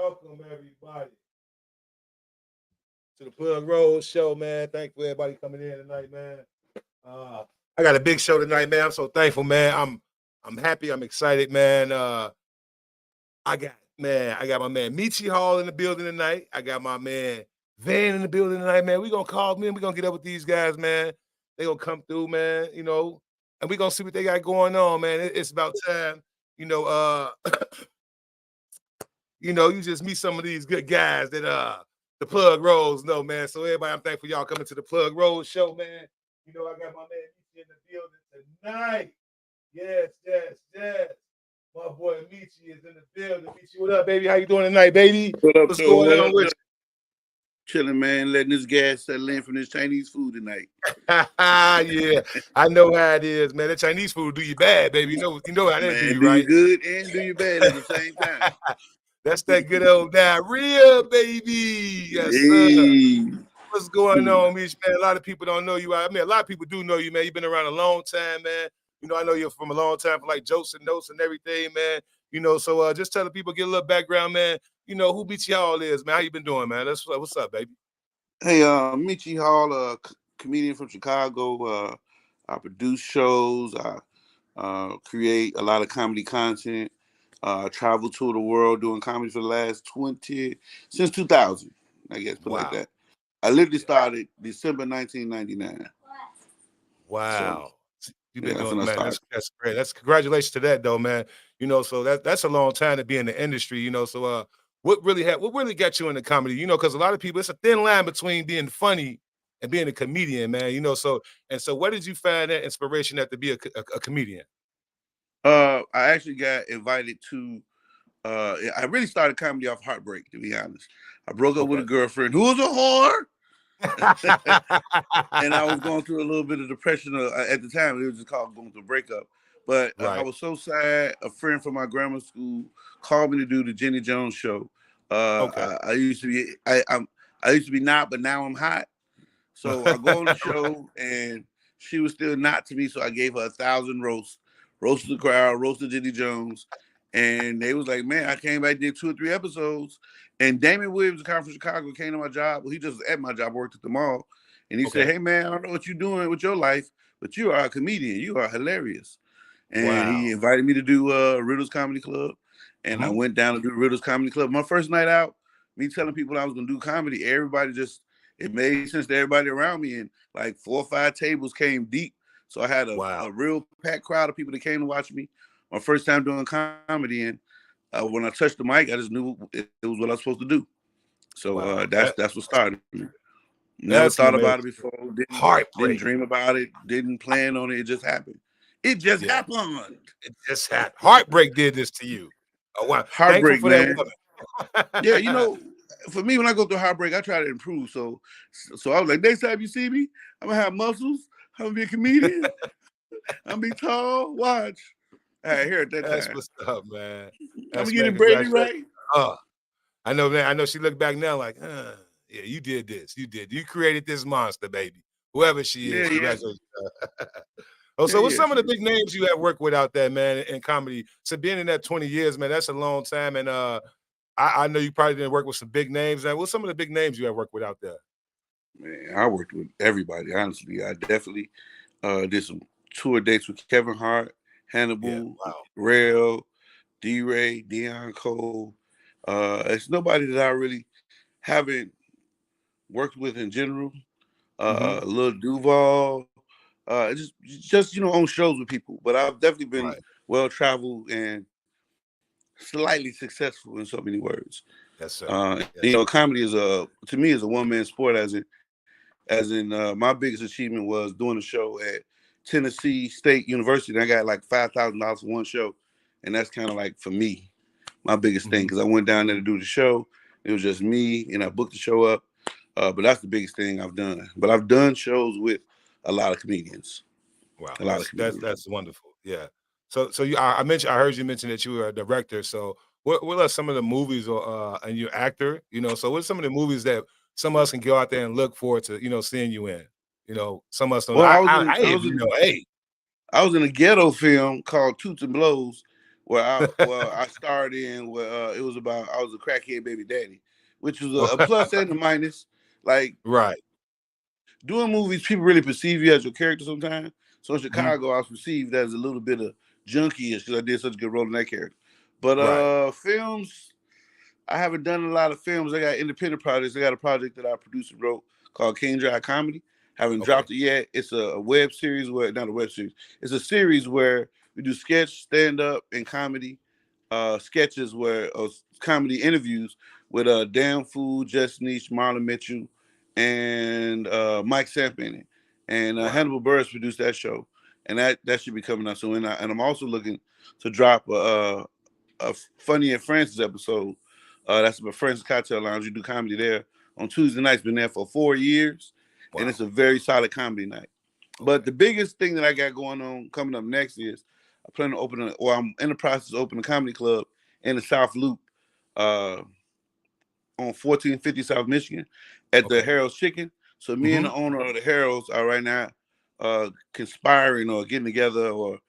Welcome, everybody, to the Pluggrose Show, man. Thank you for everybody coming in tonight, man. I got a big show tonight, man. I'm so thankful, man. I'm happy. I'm excited, man. I got my man MEECHIE Hall in the building tonight. I got my man Van in the building tonight, man. We gonna call me and we gonna get up with these guys, man. They gonna come through, man. And we gonna see what they got going on, man. It's about time, you know. You just meet some of these good guys that the Pluggrose know, man. So everybody, I'm thankful y'all coming to the Pluggrose Show, man. I got my man MEECHIE in the building tonight. Yes. My boy MEECHIE is in the building. MEECHIE, what up, baby? How you doing tonight, baby? What up, What's going on with you? Chilling, man. Letting this gas settle in from this Chinese food tonight. Yeah, I know how it is, man. That Chinese food do you bad, baby. You know how that do you, right? Do you good and do you bad at the same time. That's that good old diarrhea, baby. Yes, sir. What's going on, MEECHIE, man? A lot of people don't know you. I mean, a lot of people do know you, man. You've been around a long time, man. I know you're from a long time, from like jokes and notes and everything, man. So just tell the people, get a little background, man. Who MEECHIE Hall is, man. How you been doing, man? What's up, baby? Hey, MEECHIE Hall, comedian from Chicago. I produce shows. I create a lot of comedy content. Travel tour the world doing comedy for the last since 2000, I guess, like that. I literally started December 1999. Wow. You've been doing, man. That's great. That's congratulations to that, though, man. So that's a long time to be in the industry. So what really got you into comedy? Because a lot of people, it's a thin line between being funny and being a comedian, man. So where did you find that inspiration to be a comedian? I actually got invited to. I really started comedy off heartbreak, to be honest. I broke up with a girlfriend who was a whore. And I was going through a little bit of depression at the time. It was just called going through a breakup. But I was so sad. A friend from my grammar school called me to do the Jenny Jones show. I used to be I used to be not, but now I'm hot. So I go on the show, and she was still not to me. So I gave her 1,000 roasts, roasted the crowd, roasted Jenny Jones. And they was like, man, I came back, did 2 or 3 episodes. And Damon Williams, the guy from Chicago, came to my job. Well, he just was at my job, worked at the mall. And he said, hey, man, I don't know what you're doing with your life, but you are a comedian. You are hilarious. And he invited me to do Riddles Comedy Club. And I went down to do Riddles Comedy Club. My first night out, me telling people I was going to do comedy, it made sense to everybody around me. And like 4 or 5 tables came deep. So I had a real packed crowd of people that came to watch me. My first time doing comedy, and when I touched the mic, I just knew it was what I was supposed to do. So that's what started. Never thought about it before. Didn't dream about it. Didn't plan on it. It just happened. It just happened. It just happened. Heartbreak did this to you. Oh, wow. Heartbreak, man. Yeah, for me, when I go through heartbreak, I try to improve. So I was like, next time you see me, I'm gonna have muscles. I'm gonna be a comedian. I'm gonna be tall. Watch. I hear it that That's time. what's up, man. I'm getting Brady right. I know, man. I know she looked back now like, yeah, you did this. You did. You created this monster, baby. Whoever she is. Congratulations. So what's some of the big names you have worked with out there, man, in comedy? So being in that 20 years, man, that's a long time. And I know you probably didn't work with some big names. What's some of the big names you have worked with out there? Man, I worked with everybody, honestly. I definitely did some tour dates with Kevin Hart, Hannibal, Rail, D-Ray, Deion Cole. It's nobody that I really haven't worked with in general. Lil Duval, just on shows with people. But I've definitely been well traveled and slightly successful in so many words. Yes, sir. Comedy to me is a one-man sport. As in my biggest achievement was doing a show at Tennessee State University. And I got like $5,000 for one show, and that's kind of like for me my biggest thing, because I went down there to do the show. It was just me, and I booked the show up. But that's the biggest thing I've done. But I've done shows with a lot of comedians. Wow, that's wonderful. Yeah. So I heard you mention that you were a director. So what are some of the movies and you're an actor? So what's some of the movies that some of us can go out there and look forward to seeing you in? Some of us don't. I was in a ghetto film called Toots and Blows I starred in where it was about I was a crackhead baby daddy, which was a plus and a minus. Like doing movies, people really perceive you as your character sometimes. So in Chicago, I was perceived as a little bit of junkie-ish because I did such a good role in that character. But films, I haven't done a lot of films. I got independent projects. I got a project that I produced and wrote called King Dry Comedy. Haven't dropped it yet. It's a web series where, not a web series, it's a series where we do sketch, stand-up, and comedy sketches where comedy interviews with Dan Food, Just Niche, Marlon Mitchell, and Mike Samp in it. And Hannibal Burris produced that show. And that should be coming out soon. And I'm also looking to drop a Funny and Francis episode. That's my Francis Cocktail Lounge. You do comedy there on Tuesday nights. Been there for 4 years. And it's a very solid comedy night. But the biggest thing that I got going on coming up next is I plan to open I'm in the process of opening a comedy club in the South Loop on 1450 South Michigan at the Harold's Chicken. So me and the owner of the Harold's are right now conspiring or getting together or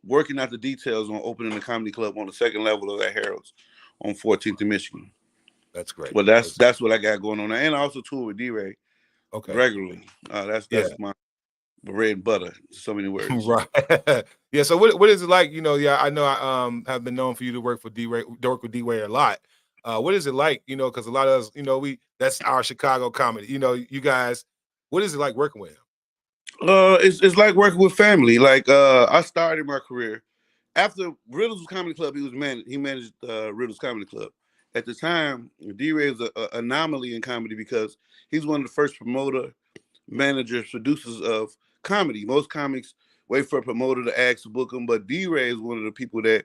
working out the details on opening a comedy club on the second level of that Harold's on 14th in Michigan. That's great. Well, that's what I got going on. And I also tour with D-Ray regularly. That's my bread and butter. So many words. Yeah. So what is it like? You know, I know I have been known for you to work with D-Ray a lot. What is it like? You know, because a lot of us, you know, that's our Chicago comedy. You know, you guys, what is it like working with him? It's like working with family. Like I started my career after Riddles Comedy Club. He managed Riddles Comedy Club. At the time, D-Ray was an anomaly in comedy because he's one of the first promoter, managers, producers of comedy. Most comics wait for a promoter to ask to book them, but D-Ray is one of the people that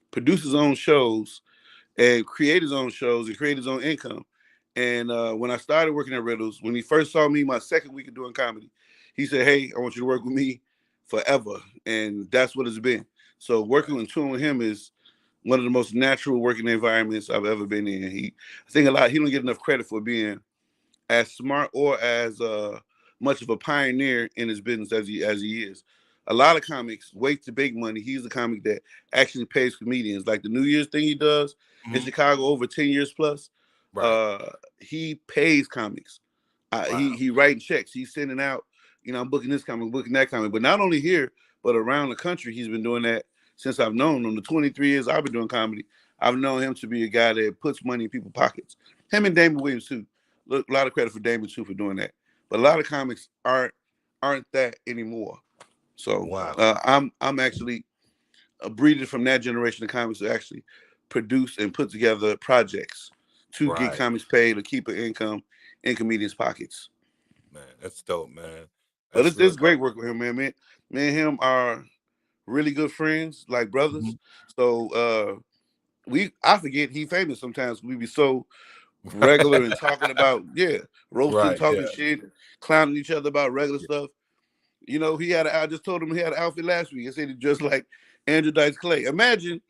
produces his own shows and create his own shows and create his own income. And when I started working at Riddles, when he first saw me my second week of doing comedy, he said, "Hey, I want you to work with me forever." And that's what it's been. So working and touring with him is one of the most natural working environments I've ever been in. I think he don't get enough credit for being as smart or as much of a pioneer in his business as he is. A lot of comics wait to make money. He's a comic that actually pays comedians. Like the New Year's thing he does in Chicago over 10 years plus. He pays comics. He writing checks. He's sending out, you know, I'm booking this comic, booking that comic. But not only here, but around the country, he's been doing that since I've known him. The 23 years I've been doing comedy, I've known him to be a guy that puts money in people's pockets. Him and Damon Williams too. A lot of credit for Damon too for doing that. But a lot of comics aren't that anymore. So I'm actually breeding from that generation of comics to actually produce and put together projects to get comics paid or keep an income in comedians' pockets. Man, that's dope, man. But it's great working with him, man. Me and him are really good friends, like brothers. So I forget he famous sometimes. We be so regular and talking about roasting, talking shit, clowning each other about regular stuff. You know, I just told him he had an outfit last week. I said he dressed like Andrew Dice Clay. Imagine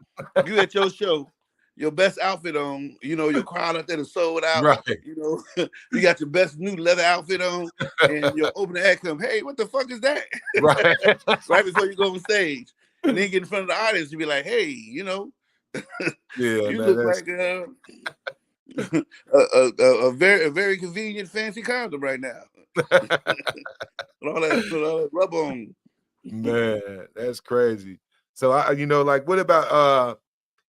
you at your show, your best outfit on, you know, your crowd out there is sold out. You know, you got your best new leather outfit on, and your opening act come, "Hey, what the fuck is that?" Right before you go on stage. And then get in front of the audience and be like, "Hey, you know, you look like a very convenient, fancy condom right now." all that rub on. Man, that's crazy. So you know, like, what about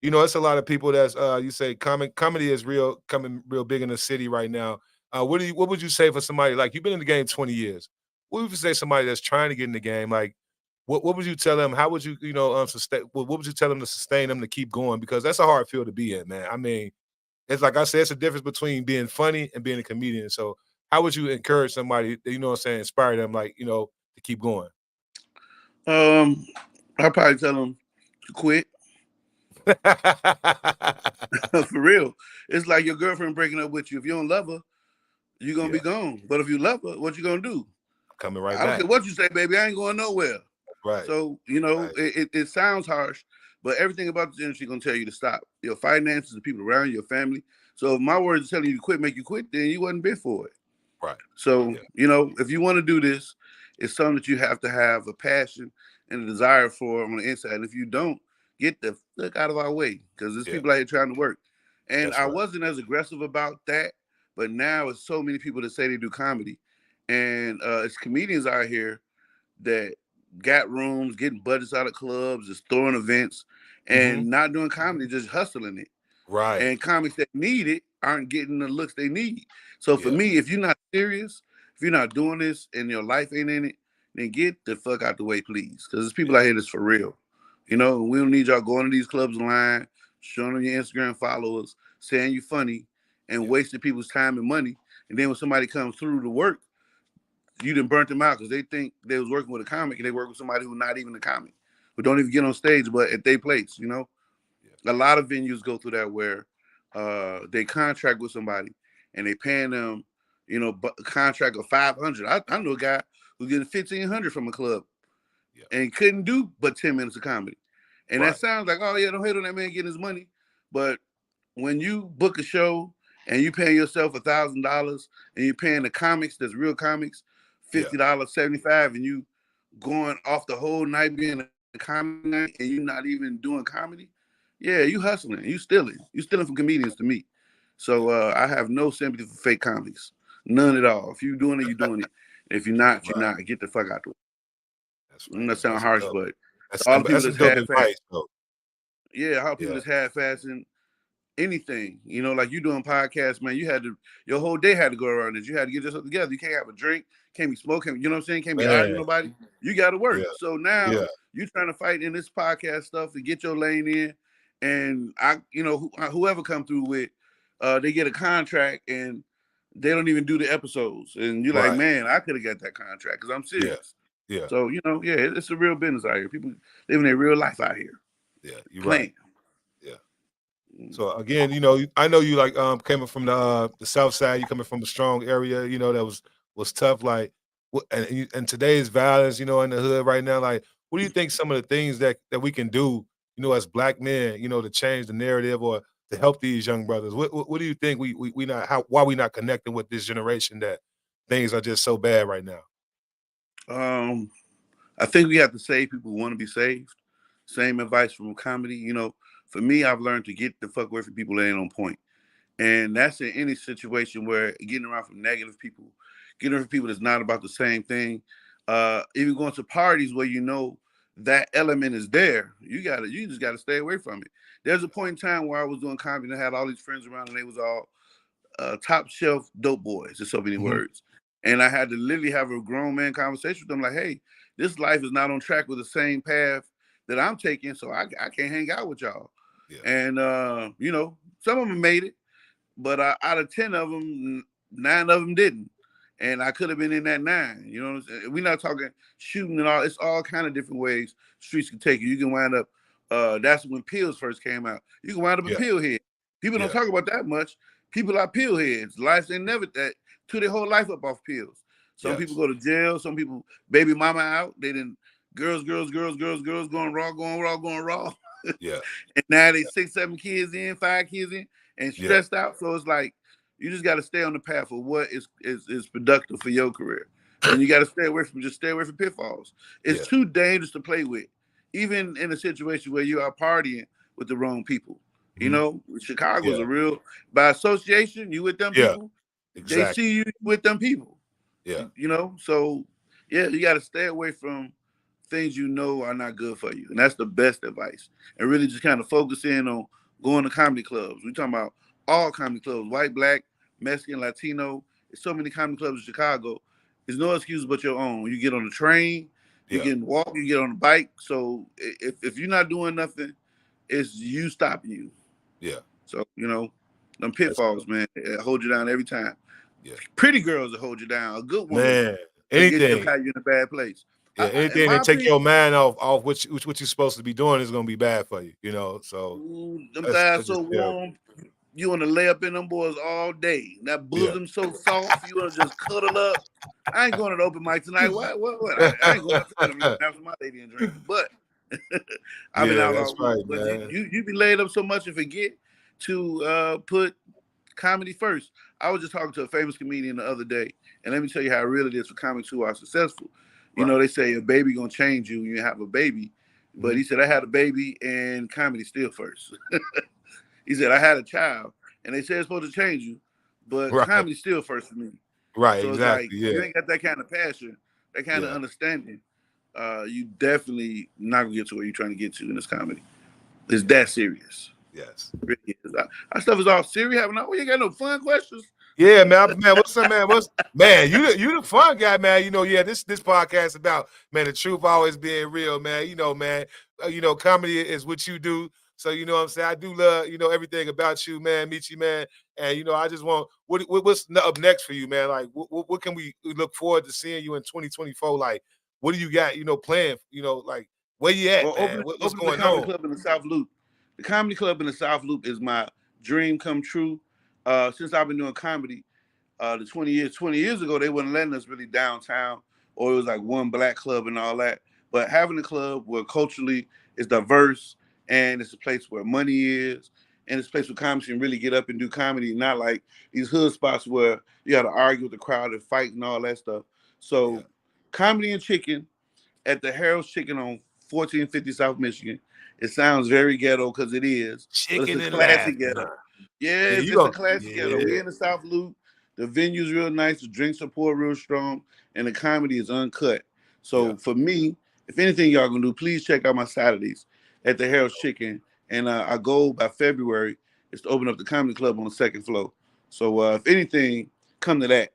you know, it's a lot of people that's you say comedy is coming real big in the city right now. What would you say for somebody like you've been in the game 20 years? What would you say somebody that's trying to get in the game? Like, what would you tell them? How would you, you know, sustain? What would you tell them to sustain them to keep going? Because that's a hard field to be in, man. I mean, it's like I said, it's a difference between being funny and being a comedian. So how would you encourage somebody, you know what I'm saying, inspire them, like, you know, to keep going? I'll probably tell them to quit. For real. It's like your girlfriend breaking up with you. If you don't love her, you're going to be gone. But if you love her, what you going to do? Coming right back. I don't care what you say, baby. I ain't going nowhere. So, you know, it sounds harsh, but everything about this industry going to tell you to stop. Your finances, the people around you, your family. So if my words are telling you to quit, make you quit, then you wasn't bid for it. So, you know, if you want to do this, it's something that you have to have a passion and a desire for on the inside. And if you don't, get the fuck out of our way, because there's people out here trying to work. And I wasn't as aggressive about that, but now it's so many people that say they do comedy, and it's comedians out here that got rooms, getting budgets out of clubs, just throwing events, and not doing comedy, just hustling it. Right. And comics that need it aren't getting the looks they need. So for me, if you're not serious, if you're not doing this and your life ain't in it, then get the fuck out the way, please. Because there's people out here that's for real. You know, we don't need y'all going to these clubs online, showing them your Instagram followers, saying you funny, and wasting people's time and money. And then when somebody comes through to work, you done burnt them out because they think they was working with a comic and they work with somebody who's not even a comic, who don't even get on stage, but at their place, you know? A lot of venues go through that where they contract with somebody and they paying them, you know, a contract of $500. I know a guy who's getting $1,500 from a club and couldn't do but 10 minutes of comedy. And that sounds like, oh yeah, don't hate on that man getting his money. But when you book a show and you paying yourself $1,000 and you're paying the comics, that's real comics, $50, $75, and you going off the whole night being a comedy night and you're not even doing comedy, yeah, you hustling, you stealing from comedians to me. So I have no sympathy for fake comics, none at all. If you're doing it, you're doing it. If you're not, you're not. Get the fuck out the way. That's right. That sound harsh, but all the people that's half-assing. Yeah, how people that's half-assing anything, you know, like you doing podcasts, man. You had to, your whole day had to go around this. You had to get yourself together. You can't have a drink, can't be smoking, you know what I'm saying? Can't be arguing with nobody. You got to work. So now you trying to fight in this podcast stuff to get your lane in. And I, you know, whoever come through with, they get a contract and they don't even do the episodes. And you're like, man, I could have got that contract because I'm serious. So, you know, it's a real business out here. People living their real life out here. Yeah, you're right. So again, you know, I know you like coming from the South Side. You coming from a strong area, you know, that was tough. Like, and today's violence, you know, in the hood right now. Like, what do you think some of the things that we can do, you know, as black men, you know, to change the narrative or to help these young brothers? What do you think we not why we not connecting with this generation that things are just so bad right now? I think we have to save people who want to be saved. Same advice from comedy, you know. For me, I've learned to get the fuck away from people that ain't on point. And that's in any situation where getting around from negative people, getting around from people that's not about the same thing, even going to parties where you know that element is there, you just gotta stay away from it. There's a point in time where I was doing comedy and I had all these friends around and they was all top shelf dope boys, in so many words. And I had to literally have a grown man conversation with them like, hey, this life is not on track with the same path that I'm taking, so I can't hang out with y'all. And, you know, some of them made it, but out of 10 of them, 9 of them didn't. And I could have been in that 9, you know what I'm saying? We're not talking shooting and all. It's all kind of different ways streets can take you. You can wind up, that's when pills first came out. You can wind up a pill head. People don't talk about that much. People are pill heads. Life, they never, that took their whole life up off pills. Some people go to jail. Some people, baby mama out. They didn't, girls, going raw. And now they 6, 7 kids in, 5 kids in, and stressed out. So it's like you just got to stay on the path of what is productive for your career, and you got to stay away from pitfalls. It's too dangerous to play with, even in a situation where you are partying with the wrong people. You know, Chicago's a real, by association. You with them people, they see you with them people. You know, so you got to stay away from things you know are not good for you. And that's the best advice. And really just kind of focus in on going to comedy clubs. We're talking about all comedy clubs, white, black, Mexican, Latino. There's so many comedy clubs in Chicago. There's no excuse but your own. You get on the train, you can walk, you get on the bike. So if you're not doing nothing, it's you stopping you. So, you know, them pitfalls, man, hold you down every time. Pretty girls will hold you down. A good woman. Man, anything. Have you in a bad place. Anything that take your mind off what you're supposed to be doing is gonna be bad for you, you know. So them thighs so warm, you want to lay up in them boys all day. That bosom so soft, you want to just cuddle up. I ain't going to the open mic tonight. What? I ain't going to have my lady and drink. But I've been out all week. But you be laid up so much and forget to put comedy first. I was just talking to a famous comedian the other day, and let me tell you how real it is for comics who are successful. You know, they say a baby gonna change you when you have a baby. But he said, I had a baby and comedy still first. He said, I had a child and they said it's supposed to change you, but comedy still first for me. Right, so exactly. It's like, you ain't got that kind of passion, that kind of understanding. You definitely not gonna get to where you're trying to get to in this comedy. It's that serious. Yes. It really is. Our stuff is all serious. You ain't got no fun questions. Yeah, man. What's up, man? You the fun guy, man. You know, this podcast about, man, the truth always being real, man. You know, man. Comedy is what you do. So, you know what I'm saying? I do love, everything about you, man, Meechie, man. And, I just want, what's up next for you, man? Like, what can we look forward to seeing you in 2024? Like, what do you got, planned? Like, where you at, man? What's going on? Club in the South Loop. The comedy club in the South Loop is my dream come true. Since I've been doing comedy, the 20 years ago, they wouldn't letting us really downtown, or it was like one black club and all that. But having a club where culturally it's diverse and it's a place where money is, and it's a place where comedy can really get up and do comedy, not like these hood spots where you got to argue with the crowd and fight and all that stuff. So comedy and chicken at the Harold's Chicken on 1450 South Michigan. It sounds very ghetto because it is. Chicken, but it's a classic ghetto. Yes, it's a classic ghetto. We're in the South Loop. The venue's real nice. The drinks are poured real strong. And the comedy is uncut. So for me, if anything y'all gonna do, please check out my Saturdays at the Harold's Chicken. And our goal by February is to open up the comedy club on the second floor. So if anything, come to that.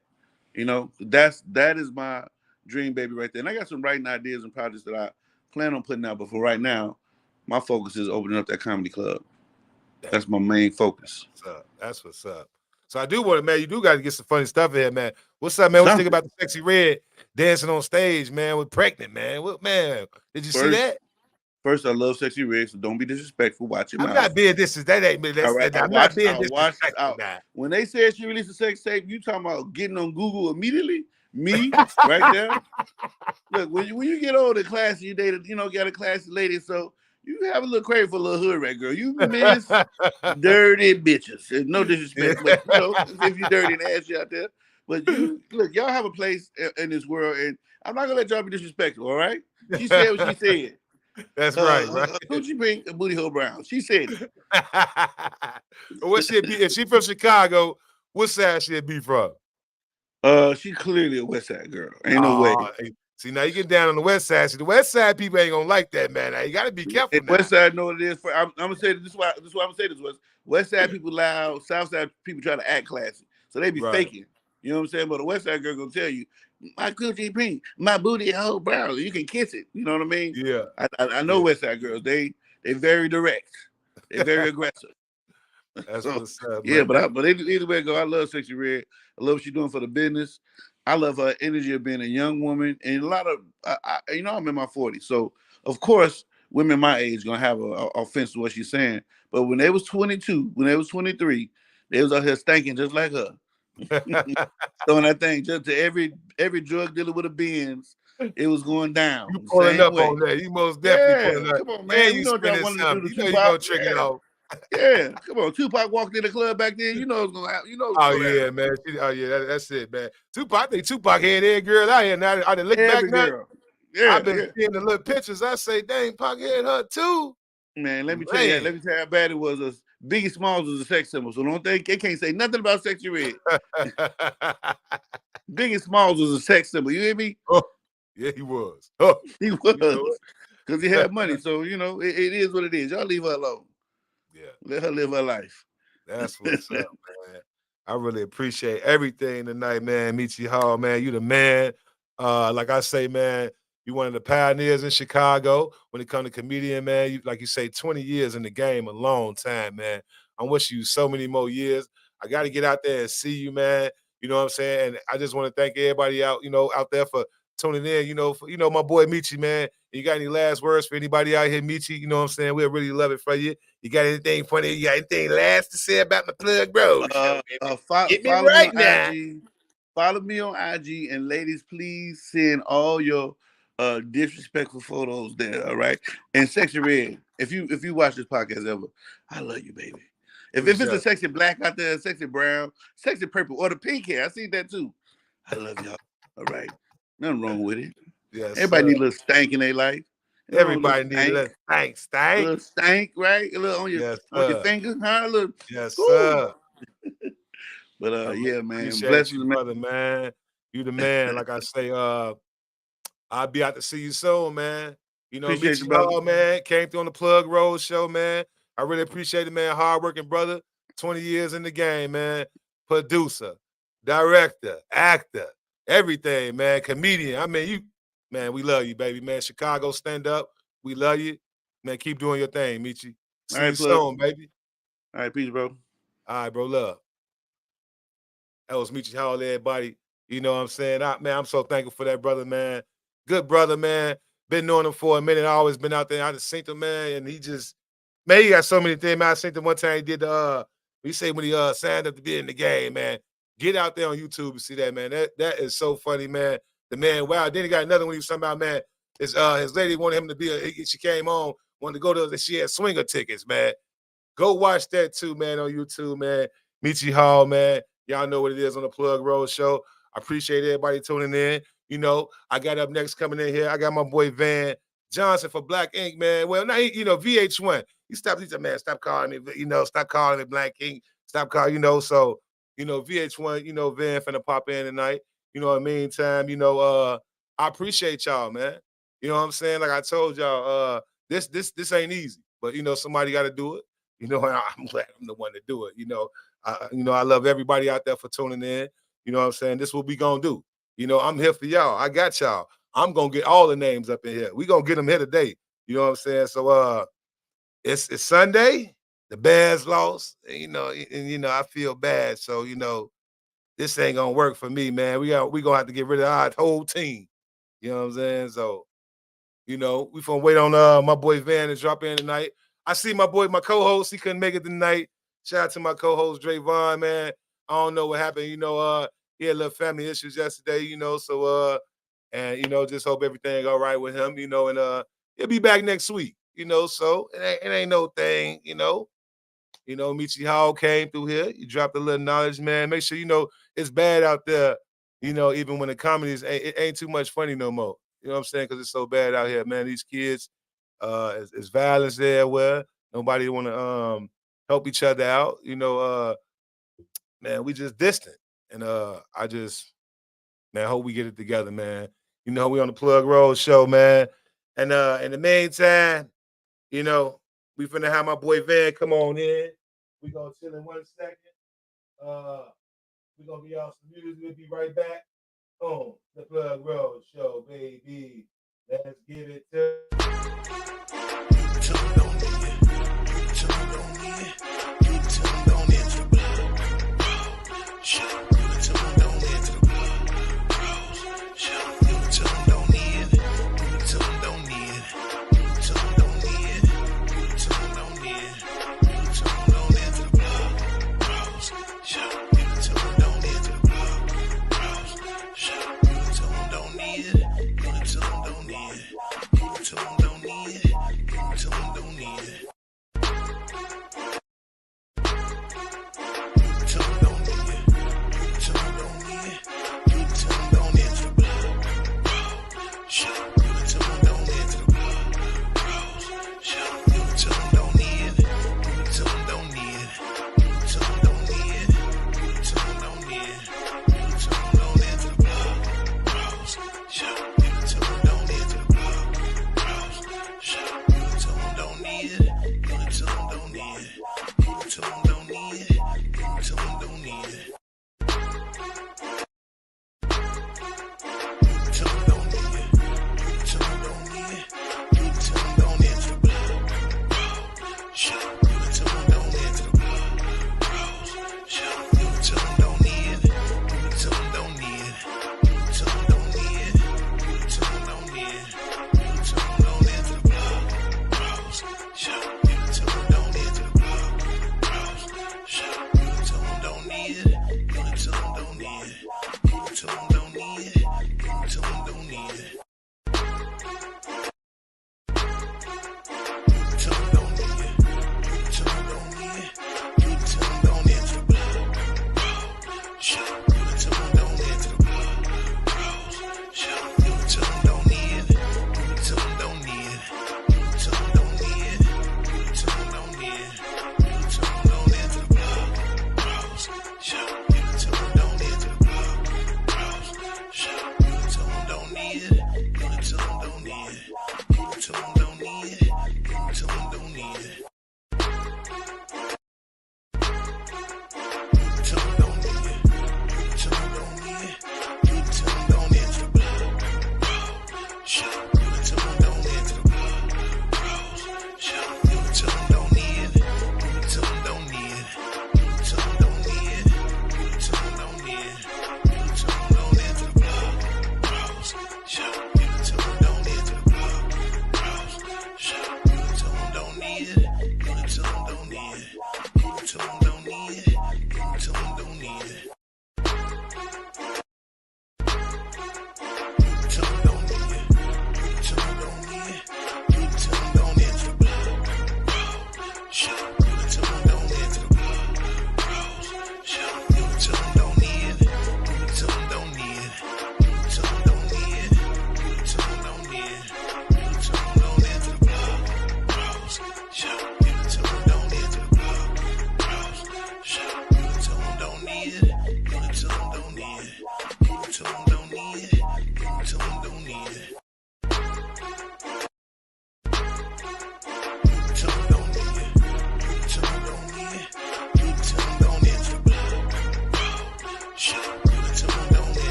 That is my dream baby right there. And I got some writing ideas and projects that I plan on putting out. But for right now, my focus is opening up that comedy club. That's my main focus. That's what's up. So I do want to, man, you do got to get some funny stuff in here, man. What's up, man? What you think about the Sexy Red dancing on stage, man, with Pregnant, man? Man, did you see that? First, I love Sexy Red, so don't be disrespectful. Watch your mouth. I'm not being disrespectful. That ain't me. I'm not being disrespectful. When they said she released a sex tape, you talking about getting on Google immediately? Me, right there. Look, when you get old and classy, you dated, got a classy lady, so you have a little craving for a little hood rat girl. You miss dirty bitches. There's no disrespect, but if you dirty and ashy out there. But look, y'all have a place in this world, and I'm not gonna let y'all be disrespectful. All right? She said what she said. That's right. Coochie Pink and Booty Hole Brown. She said it. What she'd be? If she from Chicago, what side she'd be from? She clearly a West Side girl. Ain't no way. See, now you get down on the West Side. See, the West Side people ain't gonna like that, man. Now, you gotta be careful. West Side know what it is. I'm gonna say this. Is why I'm gonna say this was West Side people loud. South Side people try to act classy, so they be faking. You know what I'm saying? But the West Side girl gonna tell you, my coochie pink, my booty hole brown. You can kiss it. You know what I mean? Yeah. I know West Side girls. They very direct. They very aggressive. That's what's up. Yeah, man. but either way it go, I love Sexy Red. I love what she's doing for the business. I love her energy of being a young woman, and a lot of I'm in my 40s, so of course women my age gonna have a offense to what she's saying. But when they was 22, when they was 23, they was out here stinking just like her. Throwing that thing just to every drug dealer with a Benz, it was going down. You pulling up on that? You most definitely pulling up. Come on, man. You know what y'all wanted to do to Tupac. You gonna trick it off. Yeah, come on. Tupac walked in the club back then. You know it's gonna happen. Man. That's it, man. Tupac, I think Tupac had every girl out here. Now I done look back now. Yeah, I've been seeing the little pictures. I say, dang, Pac had her too. Man, let me tell you how bad it was. Biggie Smalls was a sex symbol, so don't think they can't say nothing about Sexy Red. Biggie Smalls was a sex symbol. You hear me? Oh, yeah, he was. Oh, he was because he had money. So it is what it is. Y'all leave her alone. Yeah, let her live her life. That's what's up, man. I really appreciate everything tonight, man. Meechie Hall, man, you the man. Like I say, man, you one of the pioneers in Chicago when it comes to comedian, man. Like you say, 20 years in the game, a long time, man. I wish you so many more years. I got to get out there and see you, man. You know what I'm saying? And I just want to thank everybody out there for tuning in. My boy Meechie, man. You got any last words for anybody out here, Meechie? You know what I'm saying? We'll really love it for you. You got anything funny? You got anything last to say about my Pluggrose Show? Get me right now. IG. Follow me on IG, and ladies, please send all your disrespectful photos there. All right. And Sexy Red, if you watch this podcast ever, I love you, baby. If it's a sexy black out there, sexy brown, sexy purple, or the pink hair, I see that too. I love y'all. All right. Nothing wrong with it. Yes, everybody needs a little stank in their life. Everybody need a little stank. A little stank, right? A little on your finger, huh? A little. Yes, sir. But yeah, man. Appreciate you, brother, man. You the man. Like I say, I'll be out to see you soon, man. You know, MEECHIE Hall, man, came through on the Pluggrose Show, man. I really appreciate it, man. Hardworking brother, 20 years in the game, man. Producer, director, actor, everything, man. Comedian. I mean, man, we love you, baby, man. Chicago, stand up. We love you. Man, keep doing your thing, MEECHIE. See you soon, baby. All right, peace, bro. All right, bro, love. That was MEECHIE Hall, everybody. You know what I'm saying? Man, I'm so thankful for that brother, man. Good brother, man. Been knowing him for a minute. I always been out there. I just seen him, man, and he just, man, he got so many things, man. I seen him one time he did he said when he signed up to be in the game, man. Get out there on YouTube and see that, man. That is so funny, man. The man, wow. Then he got another one he was talking about, man. His lady wanted him to be she came on, wanted to go to, she had swinger tickets, man. Go watch that too, man, on YouTube, man. MEECHIE Hall, man. Y'all know what it is on the Pluggrose Show. I appreciate everybody tuning in. You know, I got up next coming in here. I got my boy Van Johnson for Black Ink, man. Well, now, you know, VH1. He said, man, stop calling me, you know, stop calling me Black Ink. Stop calling, you know, so, you know, VH1, you know, Van finna pop in tonight. You know, in the meantime, you know, I appreciate y'all, man. You know what I'm saying? Like I told y'all, this ain't easy, but, you know, somebody got to do it. You know, I'm glad I'm the one to do it. You know, I love everybody out there for tuning in. You know what I'm saying? This is what we gonna do. You know, I'm here for y'all. I got y'all. I'm gonna get all the names up in here. We gonna get them here today. You know what I'm saying? So it's Sunday. The Bears lost. And, you know, I feel bad. So, you know, this ain't gonna work for me, man. We gonna have to get rid of our whole team. You know what I'm saying? So, you know, we gonna wait on my boy Van to drop in tonight. I see my co-host, he couldn't make it tonight. Shout out to my co-host Drayvon, man. I don't know what happened, you know, he had a little family issues yesterday, you know, so and you know, just hope everything all right with him, you know, and he'll be back next week, you know, so it ain't no thing, you know. You know, MEECHIE Hall came through here. You dropped a little knowledge, man. Make sure you know it's bad out there, you know, even when the comedies it ain't too much funny no more. You know what I'm saying? Because it's so bad out here, man. These kids, it's violence there where nobody want to help each other out. You know, man, we just distant. And I just, man, hope we get it together, man. You know, we on the Pluggrose Show, man. And in the meantime, you know, we finna have my boy Van come on in. We gonna chill in 1 second. We gonna be on some music. We'll be right back on the Pluggrose Show, baby. Let's give it to.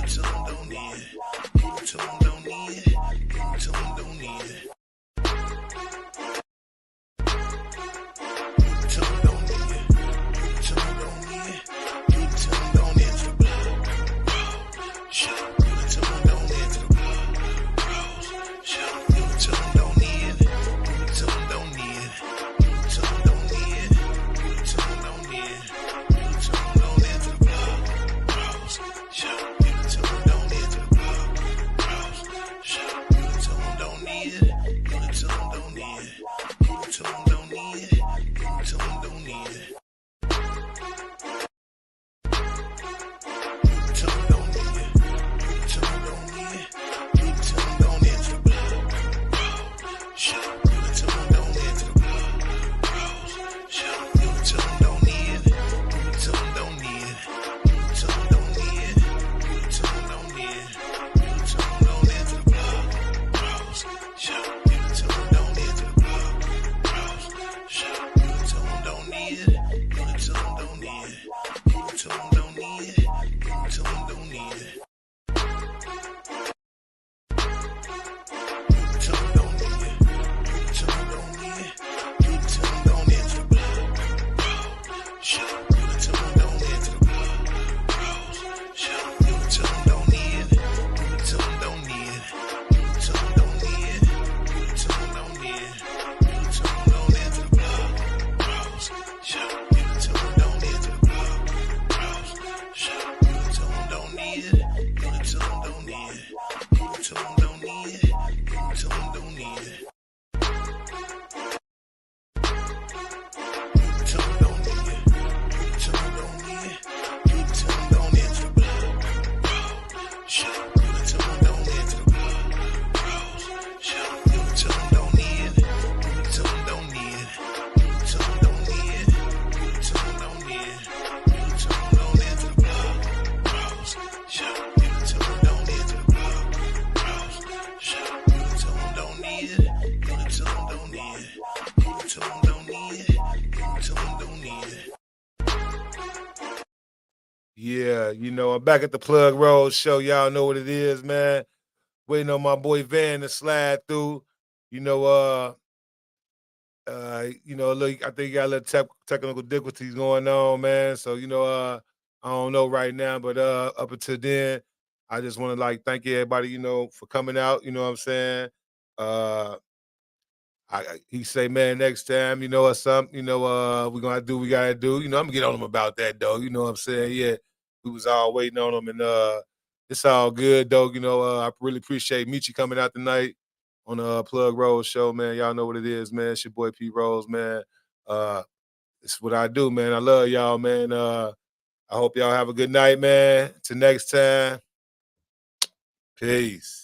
till them don't end. Give it till them don't end. Give it till them don't end. Till them don't end. Till them don't end. Give it till them don't end to the blood. Shut up. Give it till them don't end to the blood. Shut up. Give it till them don't end. Give it till them don't end. Give it till them don't end. Give it till them don't end. Give it till them don't end to the blood. Shut up. Give it till them don't end to the blood. Shut up. Give it till them don't end. Give it till them don't end. Give it till them don't end. Give it till them don't end. Till them don't end. Till them don't end. Give it till them don't end to the blood. Shut up. Give it till them don't end to the blood. Shut up. Give it till them don't end. Give it till them don't end. Give it till them don't end. Give it till them don't end. Give it till them don't end to the blood. Shut up. Give it till them don't end to the blood. Shut up. Give it till them don't end. Give it till them don't end. Give it till them don't end. Give it till them don't end. Till them don't end. Till them don't end. Give it till them don't end to the blood. Shut up. Give it till them don't end to the blood. Shut up. Give it till them don't end. Give it till them don't end. Give it till them don't end. Give it till them don't end. Give it till them don't end to the blood. Shut up. Give it till them don't end to the blood. Shut up. Give it till them don't end. Give it till them don't end. Give it till them don't end. Give it till them don't end. Till them don't end. Till them don't end. Give it till them don't end to the blood. Shut up. Give it till them don't end to the blood. Shut up. Give it till them don't end. Give it till them don't end. Give it till them don't end. Give it till them don't end. Give it till them don't end to the blood. Shut up. Give it till them don't end to the blood. Shut up. Give it till them don't end. Give it till them don't end. Give it till them don't end. Give it till them don't end. Yeah, you know, I'm back at the Pluggrose Show. Y'all know what it is, man. Waiting on my boy Van to slide through. You know, look, I think you got a little technical difficulties going on, man. So, I don't know right now, but up until then, I just want to thank everybody, for coming out. You know what I'm saying? He say, man, next time, or something, we're gonna do what we gotta do. I'm gonna get on him about that though. You know what I'm saying? Yeah, we was all waiting on him, and it's all good though. I really appreciate MEECHIE coming out tonight on the Pluggrose Show, man. Y'all know what it is, man. It's your boy P Rose, man. It's what I do, man. I love y'all, man. I hope y'all have a good night, man. Till next time. Peace.